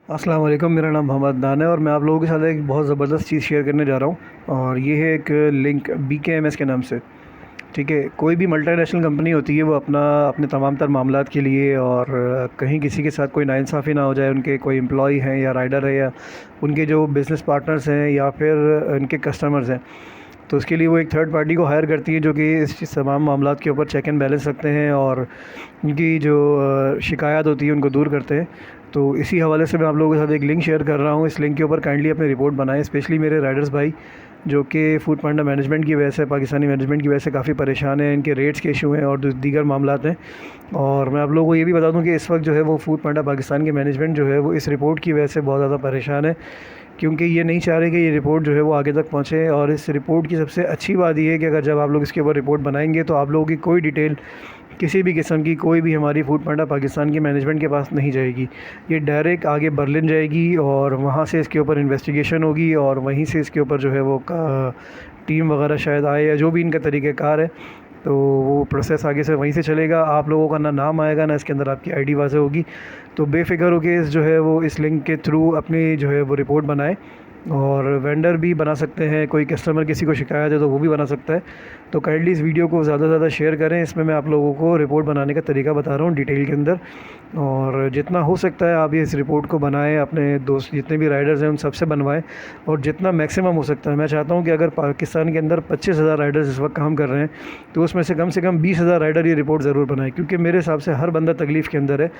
अस्सलाम वालेकुम। मेरा नाम मोहम्मद नान है और मैं आप लोगों के साथ एक बहुत ज़बरदस्त चीज़ शेयर करने जा रहा हूँ और ये है एक लिंक BKMS के नाम से। ठीक है, कोई भी मल्टीनेशनल कंपनी होती है वो अपने तमाम तर मामलात के लिए और कहीं किसी के साथ कोई नाइंसाफ़ी ना हो जाए, उनके कोई एम्प्लॉई हैं या राइडर है या उनके जो बिज़नेस पार्टनर्स हैं या फिर उनके कस्टमर्स हैं, तो उसके लिए वो एक थर्ड पार्टी को हायर करती है जो कि इस तमाम मामलात के ऊपर चेक एंड बैलेंस रखते हैं और उनकी जो शिकायत होती है उनको दूर करते हैं। तो इसी हवाले से मैं आप लोगों के साथ एक लिंक शेयर कर रहा हूँ। इस लिंक के ऊपर काइंडली अपनी रिपोर्ट बनाएं, स्पेशली मेरे राइडर्स भाई जो कि फूड पांडा मैनेजमेंट की वजह से, पाकिस्तानी मैनेजमेंट की वजह से काफ़ी परेशान हैं। इनके रेट्स के इशू हैं और दीगर मामलात हैं। और मैं आप लोगों को ये भी बता दूं कि इस वक्त जो है वो फूड पांडा पाकिस्तान की मैनेजमेंट जो है वो इस रिपोर्ट की वजह से बहुत ज़्यादा परेशान है, क्योंकि ये नहीं चाह रहे कि ये रिपोर्ट जो है वो आगे तक पहुँचे। और इस रिपोर्ट की सबसे अच्छी बात ये है कि अगर जब आप लोग इसके ऊपर रिपोर्ट बनाएंगे तो आप लोगों की कोई डिटेल किसी भी किस्म की कोई भी हमारी फूड पांडा पाकिस्तान की मैनेजमेंट के पास नहीं जाएगी। ये डायरेक्ट आगे बर्लिन जाएगी और वहाँ से इसके ऊपर इन्वेस्टिगेशन होगी और वहीं से इसके ऊपर जो है वो टीम वगैरह शायद आए या जो भी इनका तरीक़ाकार है, तो वो प्रोसेस आगे से वहीं से चलेगा। आप लोगों का ना नाम आएगा ना इसके अंदर आपकी आईडी वाज़ेह होगी। तो बेफ़िक्र होकर इस जो है वो इस लिंक के थ्रू अपनी जो है वो रिपोर्ट बनाए। और वेंडर भी बना सकते हैं, कोई कस्टमर किसी को शिकायत है तो वो भी बना सकता है। तो काइंडली इस वीडियो को ज़्यादा से ज़्यादा शेयर करें। इसमें मैं आप लोगों को रिपोर्ट बनाने का तरीका बता रहा हूँ डिटेल के अंदर, और जितना हो सकता है आप ये इस रिपोर्ट को बनाएं, अपने दोस्त जितने भी राइडर्स हैं उन सबसे बनवाएं और जितना मैक्सिमम हो सकता है। मैं चाहता हूँ कि अगर पाकिस्तान के अंदर 25,000 राइडर्स इस वक्त काम कर रहे हैं तो उसमें से कम 20,000 राइडर ये रिपोर्ट ज़रूर बनाएं, क्योंकि मेरे हिसाब से हर बंदा तकलीफ़ के अंदर है।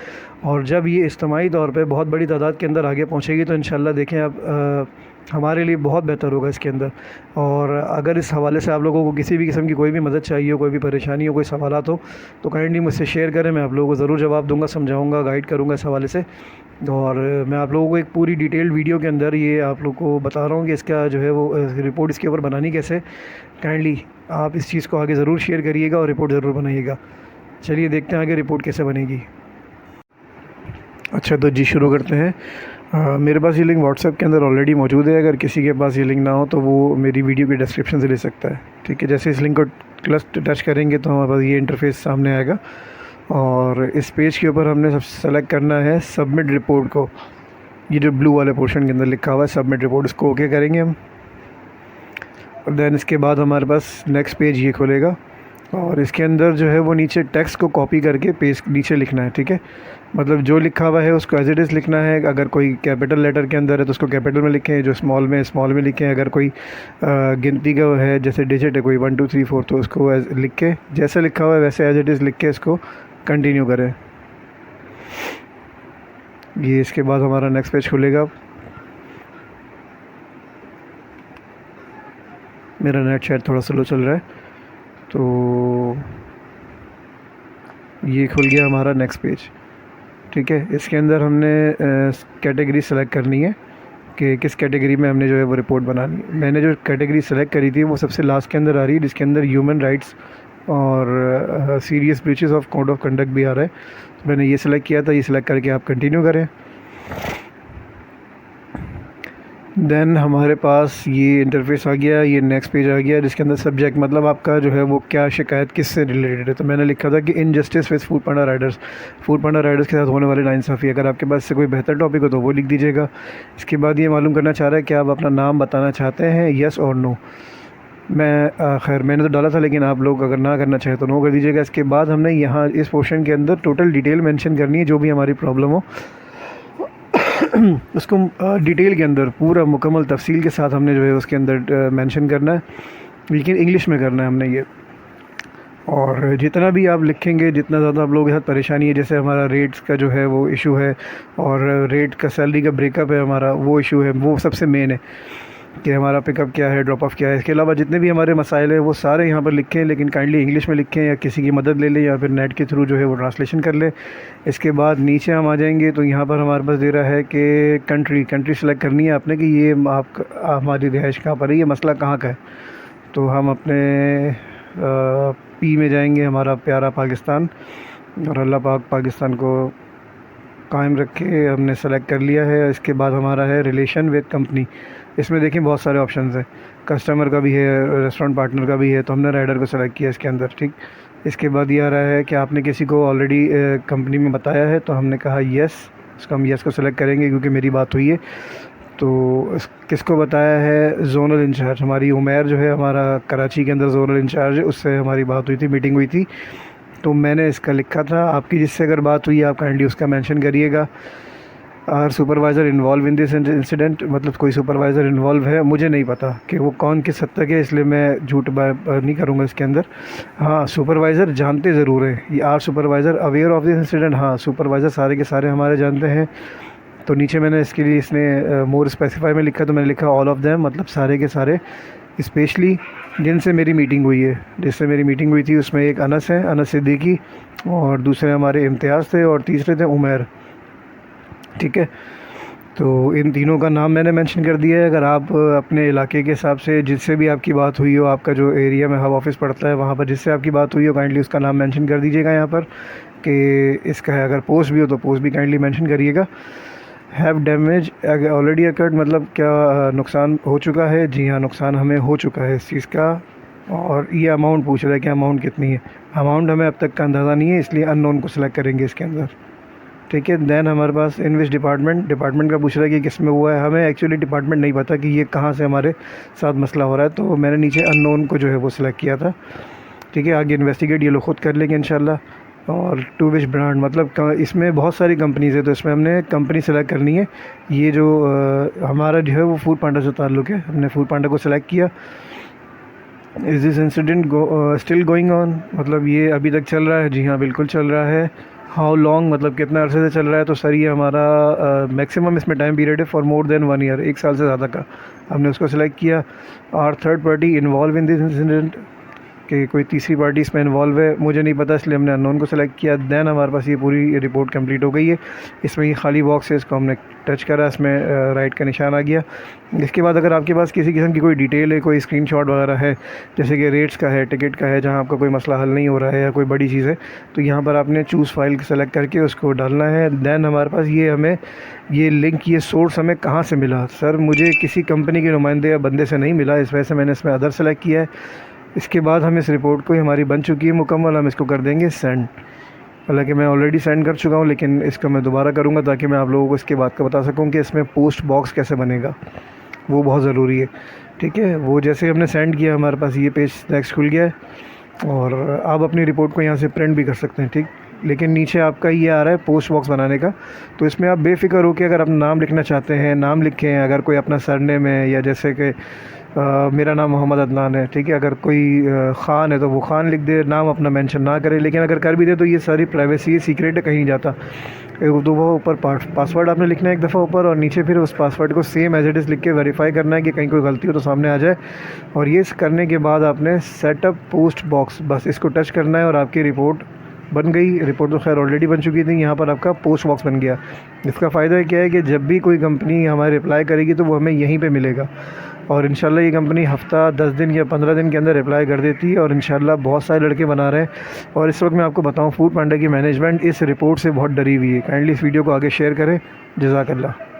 और जब ये इज्तिमाई तौर पर बहुत बड़ी तादाद के अंदर आगे पहुँचेगी तो इंशाल्लाह देखें आप हमारे लिए बहुत बेहतर होगा इसके अंदर। और अगर इस हवाले से आप लोगों को किसी भी किस्म की कोई भी मदद चाहिए हो, कोई भी परेशानी हो, कोई सवालात हो, तो काइंडली मुझसे शेयर करें। मैं आप लोगों को ज़रूर जवाब दूंगा, समझाऊंगा, गाइड करूंगा इस हवाले से। और मैं आप लोगों को एक पूरी डिटेल्ड वीडियो के अंदर ये आप लोग को बता रहा हूँ कि इसका जो है वो रिपोर्ट इसके ऊपर बनानी कैसे। काइंडली आप इस चीज़ को आगे ज़रूर शेयर करिएगा और रिपोर्ट ज़रूर बनाइएगा। चलिए देखते हैं आगे रिपोर्ट कैसे बनेगी। अच्छा, तो जी शुरू करते हैं। मेरे पास ये लिंक व्हाट्सएप के अंदर ऑलरेडी मौजूद है। अगर किसी के पास ये लिंक ना हो तो वो मेरी वीडियो के डिस्क्रिप्शन से ले सकता है। ठीक है, जैसे इस लिंक को टच करेंगे तो हमारे पास ये इंटरफेस सामने आएगा और इस पेज के ऊपर हमने सब सेलेक्ट करना है सबमिट रिपोर्ट को। ये जो ब्लू वाले पोर्शन के अंदर लिखा हुआ है सबमिट रिपोर्ट, इसको ओके करेंगे हम। और दैन इसके बाद हमारे पास नेक्स्ट पेज ये खुलेगा और इसके अंदर जो है वो नीचे टेक्स्ट को कॉपी करके पेज नीचे लिखना है। ठीक है, मतलब जो लिखा हुआ है उसको एज इट इज़ लिखना है। अगर कोई कैपिटल लेटर के अंदर है तो उसको कैपिटल में लिखें, जो स्मॉल में स्मॉल में लिखें। अगर कोई गिनती का है, जैसे डिजिट है कोई 1 2 3 4, तो उसको लिख के जैसे लिखा हुआ है वैसे एज इट इज़ लिख के इसको कंटिन्यू करें। ये इसके बाद हमारा नेक्स्ट पेज खुलेगा। मेरा नेट शायद थोड़ा स्लो चल रहा है, तो ये खुल गया हमारा नेक्स्ट पेज। ठीक है, इसके अंदर हमने कैटेगरी सेलेक्ट करनी है कि किस कैटेगरी में हमने जो है वो रिपोर्ट बनानी है। मैंने जो कैटेगरी सेलेक्ट करी थी वो सबसे लास्ट के अंदर आ रही है, जिसके अंदर ह्यूमन राइट्स और serious breaches of code of conduct भी आ रहा है। तो मैंने ये सिलेक्ट किया था, ये सिलेक्ट करके आप कंटिन्यू करें। देन हमारे पास ये इंटरफेस आ गया, ये नेक्स्ट पेज आ गया, जिसके अंदर सब्जेक्ट मतलब आपका जो है वो क्या शिकायत किससे रिलेटेड है। तो मैंने लिखा था कि injustice with food Panda Riders, food Panda Riders के साथ होने वाली नाइंसाफ़ी। अगर आपके पास से कोई बेहतर टॉपिक हो तो वो लिख दीजिएगा। इसके बाद ये मालूम करना चाह रहा है कि आप अपना नाम बताना चाहते हैं, येस और नो। मैं खैर मैंने तो डाला था, लेकिन आप लोग अगर ना करना चाहें तो नो कर दीजिएगा। इसके बाद हमने यहाँ इस पोर्शन के अंदर टोटल डिटेल मेंशन करनी है, जो भी हमारी प्रॉब्लम हो उसको डिटेल के अंदर पूरा मुकम्मल तफसील के साथ हमने जो है उसके अंदर मेंशन करना है, लेकिन इंग्लिश में करना है हमने ये। और जितना भी आप लिखेंगे, जितना ज़्यादा आप लोगों के साथ परेशानी है, जैसे हमारा रेट्स का जो है वो इशू है और रेट का सैलरी का ब्रेकअप है हमारा, वो इशू है, वो सबसे मेन है कि हमारा पिकअप क्या है, ड्रॉप ऑफ क्या है। इसके अलावा जितने भी हमारे मसाइल हैं वो सारे यहाँ पर लिखें, लेकिन काइंडली इंग्लिश में लिखें या किसी की मदद ले लें या फिर नेट के थ्रू जो है वो ट्रांसलेशन कर लें। इसके बाद नीचे हम आ जाएंगे तो यहाँ पर हमारे पास दे रहा है कि कंट्री सेलेक्ट करनी है आपने कि ये हमारी रिहाइश कहाँ पर है, ये मसला कहाँ का है। तो हम अपने पी में जाएंगे, हमारा प्यारा पाकिस्तान, और अल्लाह पाक पाकिस्तान को कायम रखे, हमने सेलेक्ट कर लिया है। इसके बाद हमारा है रिलेशन विद कंपनी। इसमें देखिए बहुत सारे ऑप्शंस हैं, कस्टमर का भी है, रेस्टोरेंट पार्टनर का भी है, तो हमने राइडर को सेलेक्ट किया इसके अंदर। ठीक, इसके बाद ये आ रहा है कि आपने किसी को ऑलरेडी कंपनी में बताया है, तो हमने कहा येस। उसको हम येस को सिलेक्ट करेंगे क्योंकि मेरी बात हुई है। तो किसको बताया है? ज़ोनल इंचार्ज हमारी उमैर जो है, हमारा कराची के अंदर ज़ोनल इंचार्ज है, उससे हमारी बात हुई थी, मीटिंग हुई थी। तो मैंने इसका लिखा था। आपकी जिससे अगर बात हुई है आप काइंडली उसका मेंशन करिएगा। Are supervisor involve in this incident, मतलब कोई सुपरवाइज़र इन्वॉल्व है, मुझे नहीं पता कि वो कौन किस हद तक है, इसलिए मैं झूठ नहीं करूँगा इसके अंदर। हाँ, सुपरवाइज़र जानते ज़रूर हैं। ये are supervisor aware of this incident, हाँ सुपरवाइज़र सारे के सारे हमारे जानते हैं। तो नीचे मैंने इसके लिए इसने मोर स्पेसिफाई में लिखा, तो मैंने लिखा ऑल ऑफ देम, मतलब सारे के सारे, स्पेशली जिनसे मेरी मीटिंग हुई है। जिससे मेरी मीटिंग हुई थी उसमें एक अनस है, अनस सिद्दीकी, और दूसरे हमारे इम्तियाज़ थे, और तीसरे थे उमैर। ठीक है, तो इन तीनों का नाम मैंने मेंशन कर दिया है। अगर आप अपने इलाके के हिसाब से जिससे भी आपकी बात हुई हो, आपका जो एरिया में हब ऑफिस पड़ता है वहाँ पर जिससे आपकी बात हुई हो, काइंडली उसका नाम मेंशन कर दीजिएगा यहाँ पर कि इसका है। अगर पोस्ट भी हो तो पोस्ट भी काइंडली मेंशन करिएगा। हैव डैमेज ऑलरेडी अकर्ड, मतलब क्या नुकसान हो चुका है? जी हाँ, नुकसान हमें हो चुका है इस चीज़ का। और ये अमाउंट पूछ रहा है कि अमाउंट कितनी है। अमाउंट हमें अब तक का अंदाज़ा नहीं है, इसलिए अननोन को सिलेक्ट करेंगे इसके अंदर। ठीक है, दैन हमारे पास इन विच डिपार्टमेंट का पूछ रहा है कि किस में हुआ है। हमें एक्चुअली डिपार्टमेंट नहीं पता कि ये कहाँ से हमारे साथ मसला हो रहा है, तो मैंने नीचे अननोन को जो है वो सिलेक्ट किया था। ठीक है, आगे इन्वेस्टिगेट ये लोग ख़ुद कर लेंगे इंशाल्लाह। और टू विच ब्रांड, मतलब इसमें बहुत सारी कंपनीज़ है, तो इसमें हमने कंपनी सेलेक्ट करनी है। ये जो हमारा जो है वो फूड पांडा से ताल्लुक़ है, हमने फूड पांडा को सिलेक्ट किया। Is this incident still going on, मतलब ये अभी तक चल रहा है? जी हाँ, बिल्कुल चल रहा है। हाउ लॉन्ग, मतलब कितना अरसे से चल रहा है? तो सर ये हमारा मैक्सिमम इसमें टाइम पीरियड है फॉर मोर देन 1 ईयर, 1 साल से ज़्यादा का। हमने उसको सिलेक्ट किया। और third party involve in this incident, कि कोई तीसरी पार्टी इसमें इन्वॉल्व है, मुझे नहीं पता, इसलिए हमने अननोन को सिलेक्ट किया। दैन हमारे पास ये पूरी रिपोर्ट कंप्लीट हो गई है। इसमें ये खाली बॉक्स है, इसको हमने टच करा, इसमें राइट का निशान आ गया। इसके बाद अगर आपके पास किसी किस्म की कोई डिटेल है, कोई स्क्रीनशॉट वगैरह है, जैसे कि रेट्स का है, टिकट का है, जहाँ आपका कोई मसला हल नहीं हो रहा है या कोई बड़ी चीज़ है, तो यहाँ पर आपने चूज़ फाइल सेलेक्ट करके उसको डालना है। दैन हमारे पास ये हमें ये लिंक, ये सोर्स हमें कहाँ से मिला? सर मुझे किसी कंपनी के नुमाइंदे या बंदे से नहीं मिला, इस वजह से मैंने इसमें अदर सेलेक्ट किया है। इसके बाद हम इस रिपोर्ट को, हमारी बन चुकी है मुकम्मल, हम इसको कर देंगे सेंड। हालांकि मैं ऑलरेडी सेंड कर चुका हूँ, लेकिन इसका मैं दोबारा करूँगा ताकि मैं आप लोगों को इसके बाद का बता सकूँ कि इसमें पोस्ट बॉक्स कैसे बनेगा, वो बहुत ज़रूरी है। ठीक है, वो जैसे हमने सेंड किया हमारे पास ये पेज नेक्स्ट खुल गया है, और आप अपनी रिपोर्ट को यहाँ से प्रिंट भी कर सकते हैं। ठीक, लेकिन नीचे आपका ये आ रहा है पोस्ट बॉक्स बनाने का, तो इसमें आप बेफ़िक्र हो कि अगर अपना नाम लिखना चाहते हैं नाम लिखें। अगर कोई अपना सरनेम है, या जैसे कि मेरा नाम मोहम्मद अदनान है, ठीक है, अगर कोई ख़ान है तो वो ख़ान लिख दे, नाम अपना मेंशन ना करे। लेकिन अगर कर भी दे तो ये सारी प्राइवेसी, सीक्रेट है, कहीं नहीं जाता। एक दो ऊपर पासवर्ड आपने लिखना है एक दफ़ा ऊपर, और नीचे फिर उस पासवर्ड को सेम एज इट इज़ लिख के वेरीफाई करना है कि कहीं कोई गलती हो तो सामने आ जाए। और ये करने के बाद आपने सेटअप पोस्ट बॉक्स, बस इसको टच करना है और आपकी रिपोर्ट बन गई। रिपोर्ट तो खैर ऑलरेडी बन चुकी थी, यहाँ पर आपका पोस्ट बॉक्स बन गया। इसका फ़ायदा क्या है कि जब भी कोई कंपनी हमारे रिप्लाई करेगी तो वो हमें यहीं पे मिलेगा, और इंशाल्लाह ये कंपनी हफ़्ता 10 दिन या 15 दिन के अंदर रिप्लाई कर देती है। और इंशाल्लाह बहुत सारे लड़के बना रहे हैं। और इस वक्त मैं आपको बताऊँ, फूड पांडा की मैनेजमेंट इस रिपोर्ट से बहुत डरी हुई है। काइंडली इस वीडियो को आगे शेयर करें। जज़ाकल्लाह।